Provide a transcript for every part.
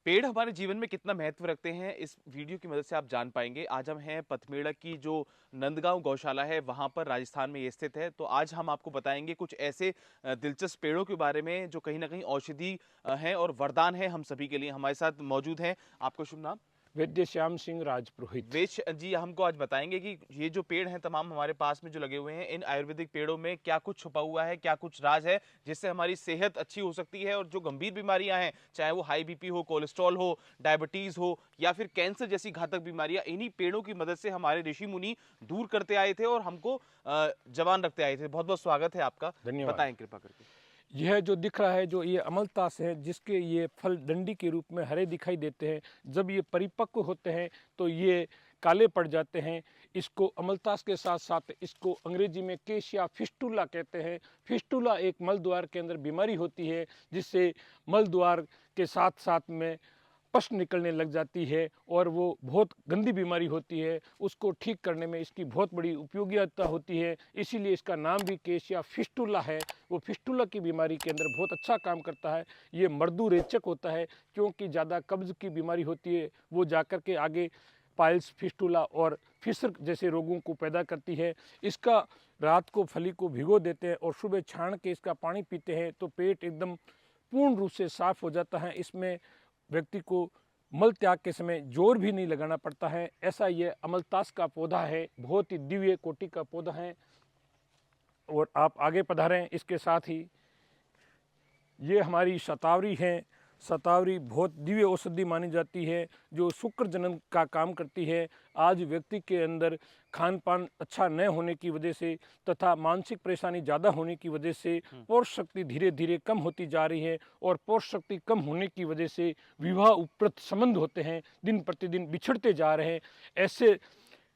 पेड़ हमारे जीवन में कितना महत्व रखते हैं इस वीडियो की मदद से आप जान पाएंगे। आज हम हैं पथमेड़ा की जो नंदगांव गौशाला है वहां पर, राजस्थान में ये स्थित है। तो आज हम आपको बताएंगे कुछ ऐसे दिलचस्प पेड़ों के बारे में जो कहीं ना कहीं औषधि हैं और वरदान है हम सभी के लिए। हमारे साथ मौजूद हैं, आपका शुभ नाम? वैद्य श्याम सिंह राजपुरोहित। वेश जी हमको आज बताएंगे कि ये जो पेड़ हैं तमाम हमारे पास में जो लगे हुए हैं, इन आयुर्वेदिक पेड़ों में क्या कुछ छुपा हुआ है, क्या कुछ राज है जिससे हमारी सेहत अच्छी हो सकती है और जो गंभीर बीमारियां हैं, चाहे वो हाई बीपी हो, कोलेस्ट्रॉल हो, डायबिटीज हो या फिर कैंसर जैसी घातक बीमारियां, इन्हीं पेड़ों की मदद से हमारे ऋषि मुनि दूर करते आए थे और हमको जवान रखते आए थे। बहुत बहुत स्वागत है आपका। धन्यवाद। बताएं कृपा करके। यह जो दिख रहा है, जो ये अमलतास है, जिसके ये फल डंडी के रूप में हरे दिखाई देते हैं, जब ये परिपक्व होते हैं तो ये काले पड़ जाते हैं। इसको अमलतास के साथ साथ इसको अंग्रेजी में केशिया फिस्टुला कहते हैं। फिस्टुला एक मल द्वार के अंदर बीमारी होती है, जिससे मल द्वार के साथ साथ में पश निकलने लग जाती है और वो बहुत गंदी बीमारी होती है। उसको ठीक करने में इसकी बहुत बड़ी उपयोगिता होती है, इसीलिए इसका नाम भी केशिया फिस्टुला है। वो फिस्टुला की बीमारी के अंदर बहुत अच्छा काम करता है। ये मर्दू रेचक होता है, क्योंकि ज़्यादा कब्ज़ की बीमारी होती है, वो जाकर के आगे पाइल्स, फिस्टुला और फिसर जैसे रोगों को पैदा करती है। इसका रात को फली को भिगो देते हैं और सुबह छान के इसका पानी पीते हैं तो पेट एकदम पूर्ण रूप से साफ हो जाता है। इसमें व्यक्ति को मल त्याग के समय जोर भी नहीं लगाना पड़ता है। ऐसा ये अमलतास का पौधा है, बहुत ही दिव्य कोटि का पौधा है। और आप आगे पधारें। इसके साथ ही ये हमारी शतावरी है। शतावरी बहुत दिव्य औषधि मानी जाती है, जो शुक्र जनन का काम करती है। आज व्यक्ति के अंदर खान पान अच्छा न होने की वजह से तथा मानसिक परेशानी ज़्यादा होने की वजह से पौष शक्ति धीरे धीरे कम होती जा रही है, और पौष शक्ति कम होने की वजह से विवाह उपरत संबंध होते हैं, दिन प्रतिदिन बिछड़ते जा रहे हैं। ऐसे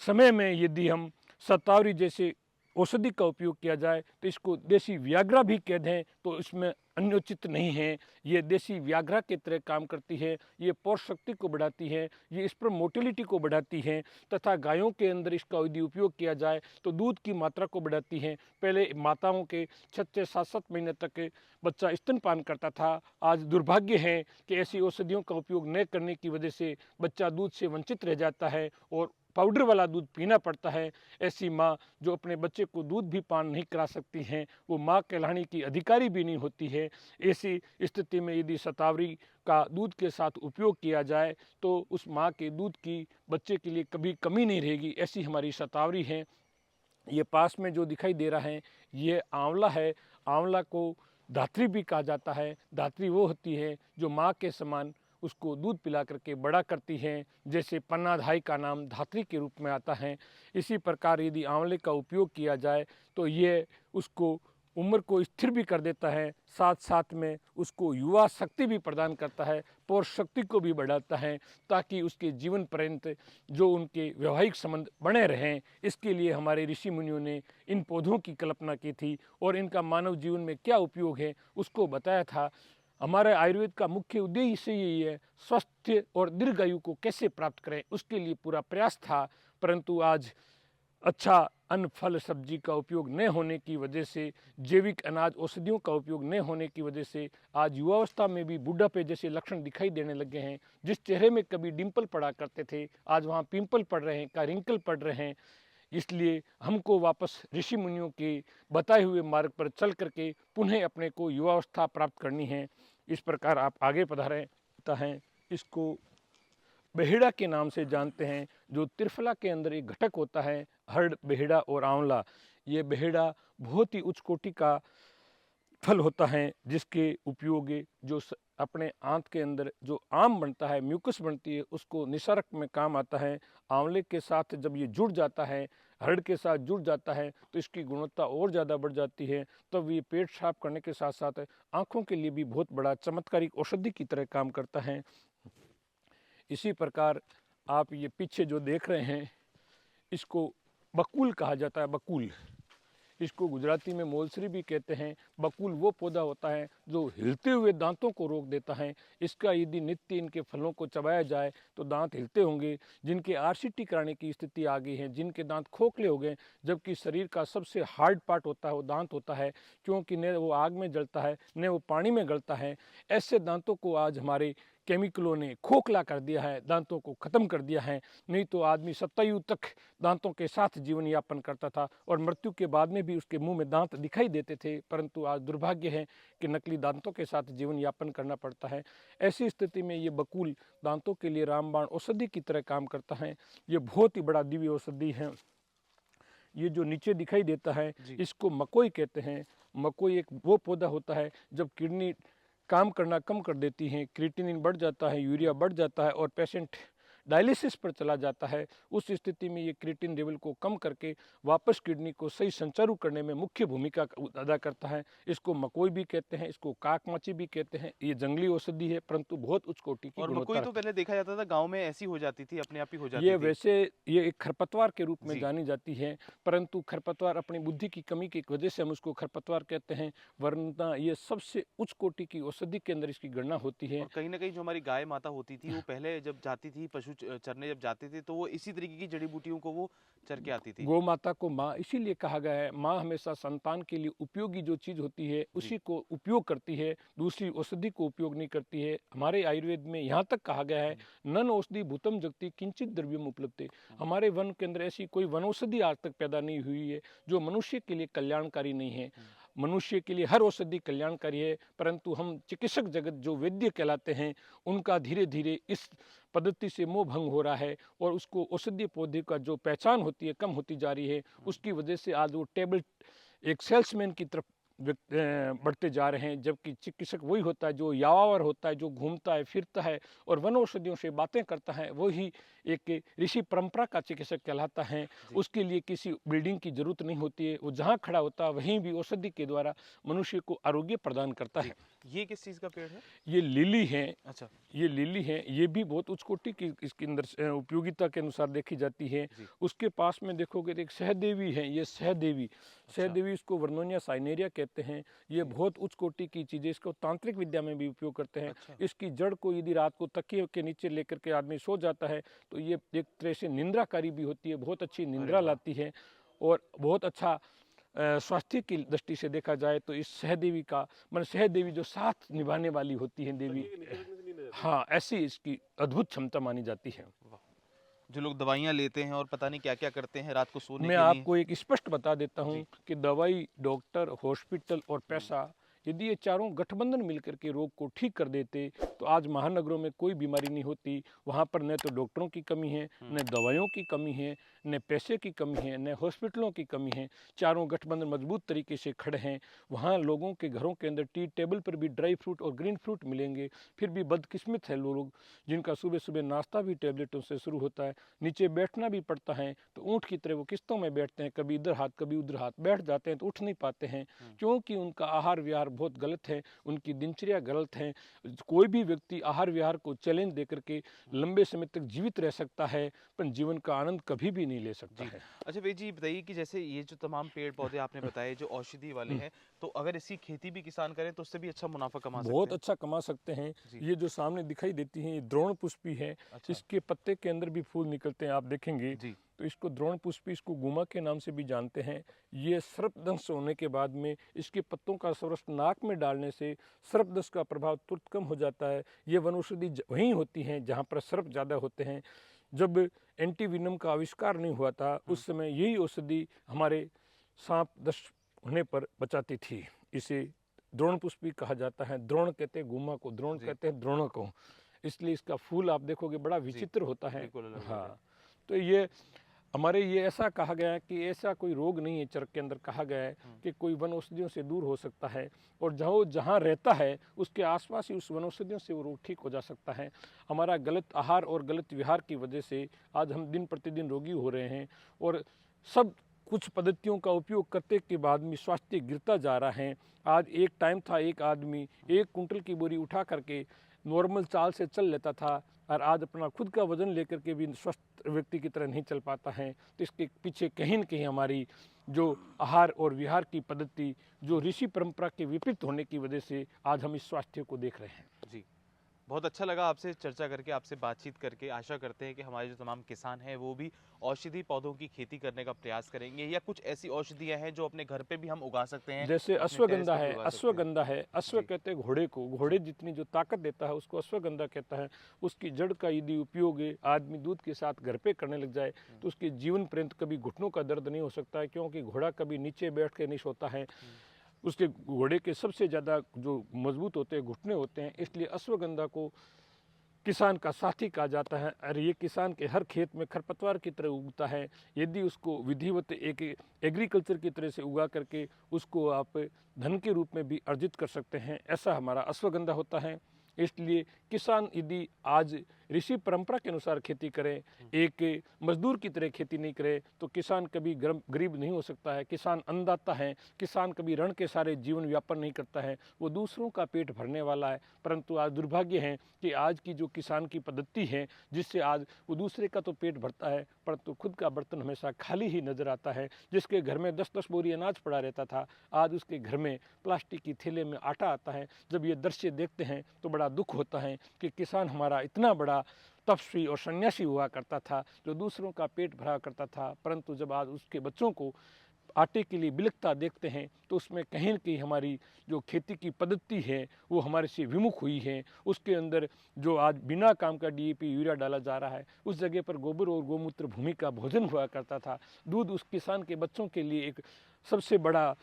समय में यदि हम शतावरी जैसे औषधि का उपयोग किया जाए तो इसको देसी व्याग्रा भी कह दें तो इसमें अन्योचित नहीं है। ये देसी व्याग्रा की तरह काम करती है। ये पौष शक्ति को बढ़ाती है, ये इस पर मोटिलिटी को बढ़ाती है, तथा गायों के अंदर इसका यदि उपयोग किया जाए तो दूध की मात्रा को बढ़ाती है। पहले माताओं के 6 से 7 महीने तक बच्चा स्तनपान करता था। आज दुर्भाग्य है कि ऐसी औषधियों का उपयोग न करने की वजह से बच्चा दूध से वंचित रह जाता है और पाउडर वाला दूध पीना पड़ता है। ऐसी माँ जो अपने बच्चे को दूध भी पान नहीं करा सकती हैं, वो माँ कहलाने की अधिकारी भी नहीं होती है। ऐसी स्थिति में यदि शतावरी का दूध के साथ उपयोग किया जाए तो उस माँ के दूध की बच्चे के लिए कभी कमी नहीं रहेगी। ऐसी हमारी शतावरी है। ये पास में जो दिखाई दे रहा है ये आंवला है। आंवला को धात्री भी कहा जाता है। धात्री वो होती है जो माँ के समान उसको दूध पिला करके बड़ा करती हैं, जैसे पन्नाधाई का नाम धात्री के रूप में आता है। इसी प्रकार यदि आंवले का उपयोग किया जाए तो ये उसको उम्र को स्थिर भी कर देता है, साथ साथ में उसको युवा शक्ति भी प्रदान करता है, पौष शक्ति को भी बढ़ाता है, ताकि उसके जीवन पर्यंत जो उनके वैवाहिक संबंध बने रहें। इसके लिए हमारे ऋषि मुनियों ने इन पौधों की कल्पना की थी और इनका मानव जीवन में क्या उपयोग है उसको बताया था। हमारे आयुर्वेद का मुख्य उद्देश्य यही है, स्वस्थ और दीर्घायु को कैसे प्राप्त करें, उसके लिए पूरा प्रयास था। परंतु आज अच्छा अन्न फल सब्जी का उपयोग न होने की वजह से, जैविक अनाज औषधियों का उपयोग न होने की वजह से आज युवावस्था में भी बुढ़ापे जैसे लक्षण दिखाई देने लगे हैं। जिस चेहरे में कभी डिम्पल पड़ा करते थे, आज वहाँ पिंपल पड़ रहे हैं, का रिंकल पड़ रहे हैं। इसलिए हमको वापस ऋषि मुनियों के बताए हुए मार्ग पर चल करके पुनः अपने को युवावस्था प्राप्त करनी है। इस प्रकार आप आगे पधारें हैं। इसको बेहड़ा के नाम से जानते हैं, जो त्रिफला के अंदर एक घटक होता है, हर्ड, बेहड़ा और आंवला। ये बेहड़ा बहुत ही उच्च कोटि का फल होता है, जिसके उपयोग जो अपने आंत के अंदर जो आम बनता है, म्यूकस बनती है, उसको निसारक में काम आता है। आंवले के साथ जब ये जुड़ जाता है, हर्ड के साथ जुड़ जाता है, तो इसकी गुणवत्ता और ज़्यादा बढ़ जाती है। तब ये पेट साफ करने के साथ साथ आँखों के लिए भी बहुत बड़ा चमत्कारिक औषधि की तरह काम करता है। इसी प्रकार आप ये पीछे जो देख रहे हैं, इसको बकुल कहा जाता है। बकुल, इसको गुजराती में मोलसरी भी कहते हैं। बकुल वो पौधा होता है जो हिलते हुए दांतों को रोक देता है। इसका यदि नित्य इनके फलों को चबाया जाए तो दांत हिलते होंगे। जिनके आरसीटी कराने की स्थिति आ गई है, जिनके दांत खोखले हो गए, जबकि शरीर का सबसे हार्ड पार्ट होता है वो दांत होता है, क्योंकि न वो आग में जलता है न वो पानी में गलता है, ऐसे दांतों को आज हमारे केमिकलों ने खोखला कर दिया है, दांतों को ख़त्म कर दिया है। नहीं तो आदमी शतायु तक दांतों के साथ जीवन यापन करता था और मृत्यु के बाद में भी उसके मुंह में दांत दिखाई देते थे, परंतु आज दुर्भाग्य है कि नकली दांतों के साथ जीवन यापन करना पड़ता है। ऐसी स्थिति में ये बकुल दांतों के लिए रामबाण औषधि की तरह काम करता है। ये बहुत ही बड़ा दिव्य औषधि है। ये जो नीचे दिखाई देता है इसको मकोई कहते हैं। मकोई एक वो पौधा होता है जब किडनी काम करना कम कर देती हैं, क्रिएटिनिन बढ़ जाता है, यूरिया बढ़ जाता है और पेशेंट डायलिसिस पर चला जाता है, उस स्थिति में ये क्रिएटिन लेवल को कम करके वापस किडनी को सही संचारू करने में मुख्य भूमिका अदा करता है। इसको मकोई भी कहते हैं, इसको काकमाची भी कहते हैं। ये जंगली औषधि है परंतु बहुत उच्च कोटि की और गुणवत्ता मकोई तो पहले देखा जाता था गांव में ऐसी हो जाती थी, अपने आप ही हो जाती ये थी। वैसे ये एक खरपतवार के रूप में जानी जाती है, परंतु खरपतवार अपनी बुद्धि की कमी की वजह से हम उसको खरपतवार कहते हैं, वरना ये सबसे उच्च कोटि की औषधि के अंदर इसकी गणना होती है। और कहीं ना कहीं जो हमारी गाय माता होती थी वो पहले जब जाती थी पशु चरने जब जाते थे तो वो इसी तरीके की जड़ी बूटियों को वो चर के आती थी। गौ माता को माँ इसीलिए कहा गया है, माँ हमेशा संतान के लिए उपयोगी जो चीज़ होती है उसी को उपयोग करती है, दूसरी औषधि को उपयोग नहीं करती है। हमारे आयुर्वेद में यहाँ तक कहा गया है, नन औषधि भूतम जगति किंचित द्रव्यम उपलब्धे। हमारे वन के अंदर ऐसी कोई वनौषधि आज तक पैदा नहीं हुई है जो मनुष्य के लिए कल्याणकारी नहीं है। मनुष्य के लिए हर औषधि कल्याणकारी है, परंतु हम चिकित्सक जगत जो वैद्य कहलाते हैं उनका धीरे धीरे इस पद्धति से मोह भंग हो रहा है और उसको औषधीय पौधे का जो पहचान होती है कम होती जा रही है। उसकी वजह से आज वो टेबल एक सेल्समैन की तरफ बढ़ते जा रहे हैं, जबकि चिकित्सक वही होता है जो यावावर होता है, जो घूमता है फिरता है और वन औषधियों से बातें करता है, वही एक ऋषि परंपरा का चिकित्सक कहलाता है। उसके लिए किसी बिल्डिंग की जरूरत नहीं होती है, वो जहाँ खड़ा होता है वहीं भी औषधि के द्वारा मनुष्य को आरोग्य प्रदान करता है। ये किस चीज़ का पेड़ है? ये लिली है। अच्छा, ये लिली है, ये भी बहुत उच्च कोटि की इसके अंदर उपयोगिता के अनुसार देखी जाती है। उसके पास में देखोगे तो एक सहदेवी है, ये सहदेवी सहदेवी इसको वर्नोनिया साइनेरिया कहते हैं। ये बहुत उच्च कोटि की चीज़ है, इसको तांत्रिक विद्या में भी उपयोग करते हैं। इसकी जड़ को यदि रात को तकिए के नीचे लेकर के आदमी सो जाता है तो ये एक तरह से निंद्राकारी भी होती है, बहुत अच्छी निंद्रा लाती है और बहुत अच्छा स्वास्थ्य की दृष्टि से देखा जाए तो इस सहदेवी का मन सहदेवी जो साथ निभाने वाली होती है देवी, हाँ ऐसी इसकी अद्भुत क्षमता मानी जाती है। जो लोग दवाइयाँ लेते हैं और पता नहीं क्या क्या करते हैं रात को सोने मैं के लिए। आपको एक स्पष्ट बता देता हूँ कि दवाई, डॉक्टर, हॉस्पिटल और पैसा यदि ये चारों गठबंधन मिलकर के रोग को ठीक कर देते तो आज महानगरों में कोई बीमारी नहीं होती। वहाँ पर न तो डॉक्टरों की कमी है, न दवाइयों की कमी है, न पैसे की कमी है, न हॉस्पिटलों की कमी है। चारों गठबंधन मजबूत तरीके से खड़े हैं। वहाँ लोगों के घरों के अंदर टी टेबल पर भी ड्राई फ्रूट और ग्रीन फ्रूट मिलेंगे। फिर भी बदकिस्मत है लोग जिनका सुबह सुबह नाश्ता भी टैबलेटों से शुरू होता है, नीचे बैठना भी पड़ता है तो ऊँट की तरह वो किस्तों में बैठते हैं, कभी इधर हाथ कभी उधर हाथ, बैठ जाते हैं तो उठ नहीं पाते हैं क्योंकि उनका आहार विहार बहुत गलत है, उनकी दिनचर्या गलत है। कोई भी व्यक्ति आहार विहार को चैलेंज देकर के लंबे समय तक जीवित रह सकता है पर जीवन का आनंद कभी भी नहीं ले सकता है। अच्छा वैद्य जी बताइए कि जैसे ये जो तमाम पेड़ पौधे आपने बताए जो औषधि वाले हैं, तो अगर इसकी खेती भी किसान करें तो उससे भी अच्छा मुनाफा कमा सकते हैं? बहुत अच्छा कमा सकते हैं। ये जो सामने दिखाई देती है ये द्रोण पुष्पी है। इसके पत्ते के अंदर भी फूल निकलते हैं, आप देखेंगे तो इसको द्रोण पुष्पी, इसको गुमा के नाम से भी जानते हैं। ये सर्पदंश होने के बाद में इसके पत्तों का सरस नाक में डालने से सर्पदंश का प्रभाव तुरंत कम हो जाता है। ये वनौषधि वहीं होती हैं जहाँ पर सर्प ज़्यादा होते हैं। जब एंटीविनम का आविष्कार नहीं हुआ था उस समय यही औषधि हमारे सांप दंश होने पर बचाती थी। इसे द्रोण पुष्पी कहा जाता है। द्रोण कहते हैं गुमा को, द्रोण कहते हैं द्रोण को, इसलिए इसका फूल आप देखोगे बड़ा विचित्र होता है। हाँ, तो ये हमारे ये ऐसा कहा गया है कि ऐसा कोई रोग नहीं है चरक के अंदर कहा गया है कि कोई वन औषधियों से दूर हो सकता है और जहाँ रहता है उसके आसपास ही उस वन औषधियों से वो रोग ठीक हो जा सकता है। हमारा गलत आहार और गलत विहार की वजह से आज हम दिन प्रतिदिन रोगी हो रहे हैं और सब कुछ पद्धतियों का उपयोग करते के बाद में स्वास्थ्य गिरता जा रहा है। आज एक टाइम था एक आदमी 1 कुंटल की बोरी उठा करके नॉर्मल चाल से चल लेता था और आज अपना खुद का वजन लेकर के भी स्वस्थ व्यक्ति की तरह नहीं चल पाता है। तो इसके पीछे कहीं न कहीं हमारी जो आहार और विहार की पद्धति जो ऋषि परंपरा के विपरीत होने की वजह से आज हम इस स्वास्थ्य को देख रहे हैं। जी, बहुत अच्छा लगा आपसे चर्चा करके, आपसे बातचीत करके। आशा करते हैं कि हमारे जो तमाम किसान हैं वो भी औषधि पौधों की खेती करने का प्रयास करेंगे, या कुछ ऐसी औषधियाँ हैं जो अपने घर पे भी हम उगा सकते हैं, जैसे अपने टेरेस अश्वगंधा पे भी है, उगा सकते हैं। अश्वगंधा है, अश्व जी, कहते हैं घोड़े को, जी। घोड़े जितनी जो ताकत देता है उसको अश्वगंधा कहता है। उसकी जड़ का यदि उपयोग आदमी दूध के साथ घर पे करने लग जाए हुँ, तो उसके जीवन पर्यंत कभी घुटनों का दर्द नहीं हो सकता है, क्योंकि घोड़ा कभी नीचे बैठ के नहीं सोता है। हुँ। उसके घोड़े के सबसे ज़्यादा जो मजबूत होते हैं घुटने होते हैं, इसलिए अश्वगंधा को किसान का साथी कहा जाता है। और ये किसान के हर खेत में खरपतवार की तरह उगता है। यदि उसको विधिवत एक एग्रीकल्चर की तरह से उगा करके उसको आप धन के रूप में भी अर्जित कर सकते हैं, ऐसा हमारा अश्वगंधा होता है। इसलिए किसान यदि आज ऋषि परंपरा के अनुसार खेती करे, एक मजदूर की तरह खेती नहीं करे, तो किसान कभी गरीब नहीं हो सकता है। किसान अन्नदाता है। किसान कभी रण के सारे जीवन व्यापन नहीं करता है, वो दूसरों का पेट भरने वाला है। परंतु आज दुर्भाग्य है कि आज की जो किसान की पद्धति है, जिससे आज वो दूसरे का तो पेट भरता है परंतु खुद का बर्तन हमेशा खाली ही नजर आता है। जिसके घर में 10-10 बोरी अनाज पड़ा रहता था, आज उसके घर में प्लास्टिक की थैले में आटा आता है। जब ये दृश्य देखते हैं तो बड़ा दुख होता है कि किसान हमारा इतना बड़ा तपस्वी और सन्यासी हुआ करता था, जो दूसरों का पेट भरा करता था, परंतु जब आज उसके बच्चों को आटे के लिए बिलखता देखते हैं तो उसमें कहीं न कहीं हमारी जो खेती की पद्धति है वो हमारे से विमुख हुई है। उसके अंदर जो आज बिना काम का डीएपी यूरिया डाला जा रहा है, उस जगह पर गोबर और गोमूत्र भूमि का भोजन हुआ करता था। दूध उस किसान के बच्चों के लिए एक सबसे बड़ा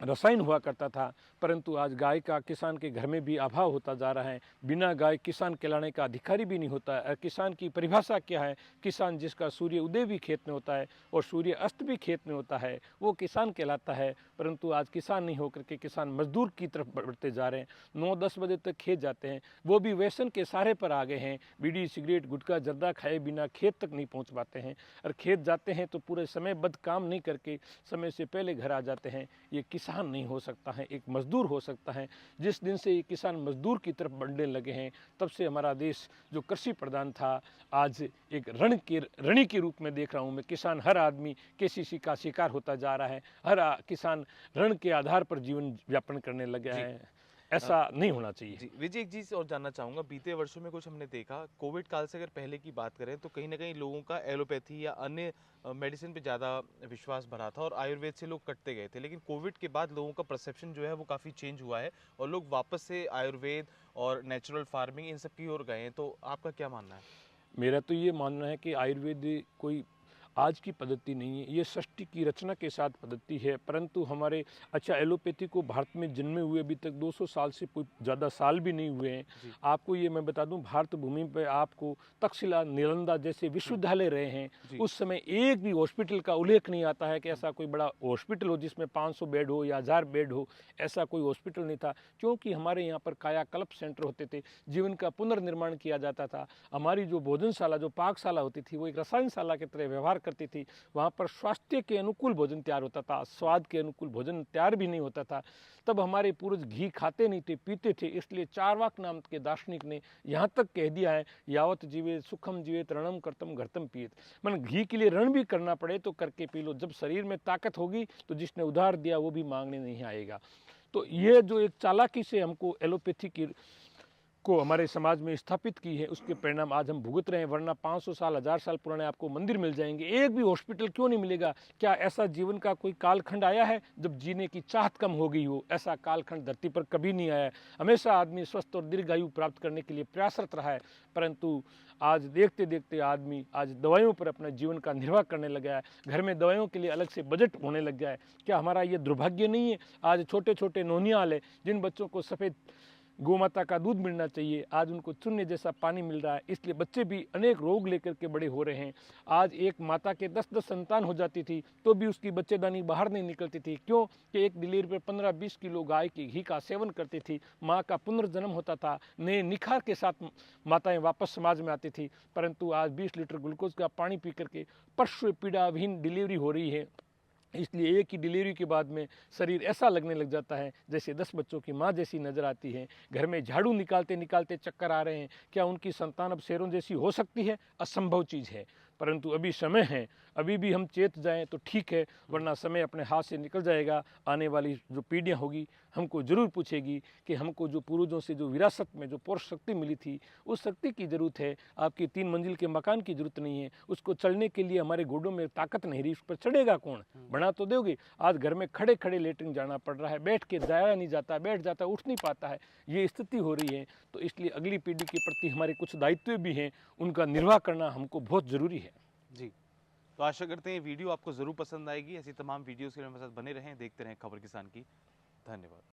रसायन हुआ करता था, परंतु आज गाय का किसान के घर में भी अभाव होता जा रहा है। बिना गाय किसान कहलाने का अधिकारी भी नहीं होता है। किसान की परिभाषा क्या है? किसान जिसका सूर्य उदय भी खेत में होता है और सूर्य अस्त भी खेत में होता है, वो किसान कहलाता है। परंतु आज किसान नहीं होकर के किसान मजदूर की तरफ बढ़ते जा रहे हैं। 9-10 बजे तक खेत जाते हैं, वो भी व्यसन के सहारे पर आ गए हैं। बीड़ी सिगरेट गुटखा जर्दा खाए बिना खेत तक नहीं पहुंच पाते हैं, और खेत जाते हैं तो पूरे समयबद्ध काम नहीं करके समय से पहले घर आ जाते हैं। ये किसान नहीं हो सकता है, एक मजदूर हो सकता है। जिस दिन से ये किसान मजदूर की तरफ बढ़ने लगे हैं, तब से हमारा देश जो कृषि प्रधान था, आज एक ऋणी के रूप में देख रहा हूँ मैं। किसान हर आदमी केसीसी का शिकार होता जा रहा है। किसान ऋण के आधार पर जीवन यापन करने लगा जी। है। ऐसा नहीं होना चाहिए। जी, विजय एक चीज़ और जानना चाहूँगा, बीते वर्षों में कुछ हमने देखा, कोविड काल से अगर पहले की बात करें तो कहीं न कहीं लोगों का एलोपैथी या अन्य मेडिसिन पे ज़्यादा विश्वास भरा था और आयुर्वेद से लोग कटते गए थे। लेकिन कोविड के बाद लोगों का परसेप्शन जो है वो काफ़ी चेंज हुआ है और लोग वापस से आयुर्वेद और नेचुरल फार्मिंग इन सब की ओर गए हैं, तो आपका क्या मानना है? मेरा तो ये मानना है कि आयुर्वेद कोई आज की पद्धति नहीं है, ये सृष्टि की रचना के साथ पद्धति है। परंतु हमारे एलोपैथी को भारत में जन्मे हुए अभी तक 200 साल से कोई ज़्यादा साल भी नहीं हुए हैं। जी। आपको ये मैं बता दूं, भारत भूमि पे आपको तक्षशिला नालंदा जैसे विश्वविद्यालय रहे हैं। जी। उस समय एक भी हॉस्पिटल का उल्लेख नहीं आता है कि ऐसा कोई बड़ा हॉस्पिटल हो जिसमें 500 बेड हो या 1000 बेड हो। ऐसा कोई हॉस्पिटल नहीं था, क्योंकि हमारे यहाँ पर कायाकल्प सेंटर होते थे, जीवन का पुनर्निर्माण किया जाता था। हमारी जो भोजनशाला, जो पाकशाला होती थी, वो एक रसायनशाला की तरह व्यवहार करती थी। वहाँ पर स्वास्थ्य के अनुकूल भोजन तैयार होता था, स्वाद के अनुकूल भोजन तैयार भी नहीं होता था। तब हमारे पूर्वज घी खाते नहीं थे, पीते थे। इसलिए चारवाक नाम के दार्शनिक ने यहाँ तक कह दिया है, यावत जीवे सुखम जीवे रणम करतम घरतम पियत। मन घी के लिए रण भी करना पड़े तो करके पी लो। जब शरीर में ताकत होगी तो जिसने उधार दिया वो भी मांगने नहीं आएगा। तो ये जो एक चालाकी से हमको एलोपैथी की को हमारे समाज में स्थापित की है, उसके परिणाम आज हम भुगत रहे हैं। वरना 500 साल 1000 साल पुराने आपको मंदिर मिल जाएंगे, एक भी हॉस्पिटल क्यों नहीं मिलेगा? क्या ऐसा जीवन का कोई कालखंड आया है जब जीने की चाहत कम हो गई हो? ऐसा कालखंड धरती पर कभी नहीं आया है। हमेशा आदमी स्वस्थ और दीर्घायु प्राप्त करने के लिए प्रयासरत रहा है, परंतु आज देखते देखते आदमी आज दवाइयों पर अपना जीवन का निर्वाह करने लगा है। घर में दवाइयों के लिए अलग से बजट होने लग गया है। क्या हमारा ये दुर्भाग्य नहीं है? आज छोटे छोटे नोनियाल है, जिन बच्चों को सफ़ेद गोमाता का दूध मिलना चाहिए, आज उनको चूने जैसा पानी मिल रहा है। इसलिए बच्चे भी अनेक रोग लेकर के बड़े हो रहे हैं। आज एक माता के 10-10 संतान हो जाती थी तो भी उसकी बच्चेदानी बाहर नहीं निकलती थी। क्यों? कि एक डिलीवरी पर 15-20 किलो गाय के घी का सेवन करती थी। माँ का पुनर्जन्म होता था, नए निखार के साथ माताएं वापस समाज में आती थी। परंतु आज 20 लीटर ग्लूकोज का पानी पी करके प्रसव पीड़ाविहीन डिलीवरी हो रही है। इसलिए एक ही डिलीवरी के बाद में शरीर ऐसा लगने लग जाता है जैसे 10 बच्चों की माँ जैसी नज़र आती है। घर में झाड़ू निकालते निकालते चक्कर आ रहे हैं। क्या उनकी संतान अब शेरों जैसी हो सकती है? असंभव चीज़ है। परंतु अभी समय है, अभी भी हम चेत जाएं तो ठीक है, वरना समय अपने हाथ से निकल जाएगा। आने वाली जो पीढ़ियां होगी हमको ज़रूर पूछेगी कि हमको जो पूर्वजों से जो विरासत में जो पौरुष शक्ति मिली थी, उस शक्ति की ज़रूरत है। आपकी 3 मंजिल के मकान की ज़रूरत नहीं है, उसको चढ़ने के लिए हमारे घोड़ों में ताकत नहीं रही, उस पर चढ़ेगा कौन? बना तो दोगे। आज घर में खड़े खड़े लेटरिन जाना पड़ रहा है, बैठ के जाया नहीं जाता, बैठ जाता उठ नहीं पाता है, ये स्थिति हो रही है। तो इसलिए अगली पीढ़ी के प्रति हमारे कुछ दायित्व भी हैं, उनका निर्वाह करना हमको बहुत ज़रूरी है। जी, तो आशा करते हैं ये वीडियो आपको ज़रूर पसंद आएगी। ऐसी तमाम वीडियोज़ के लिए हमारे साथ बने रहें, देखते रहें खबर किसान की। धन्यवाद।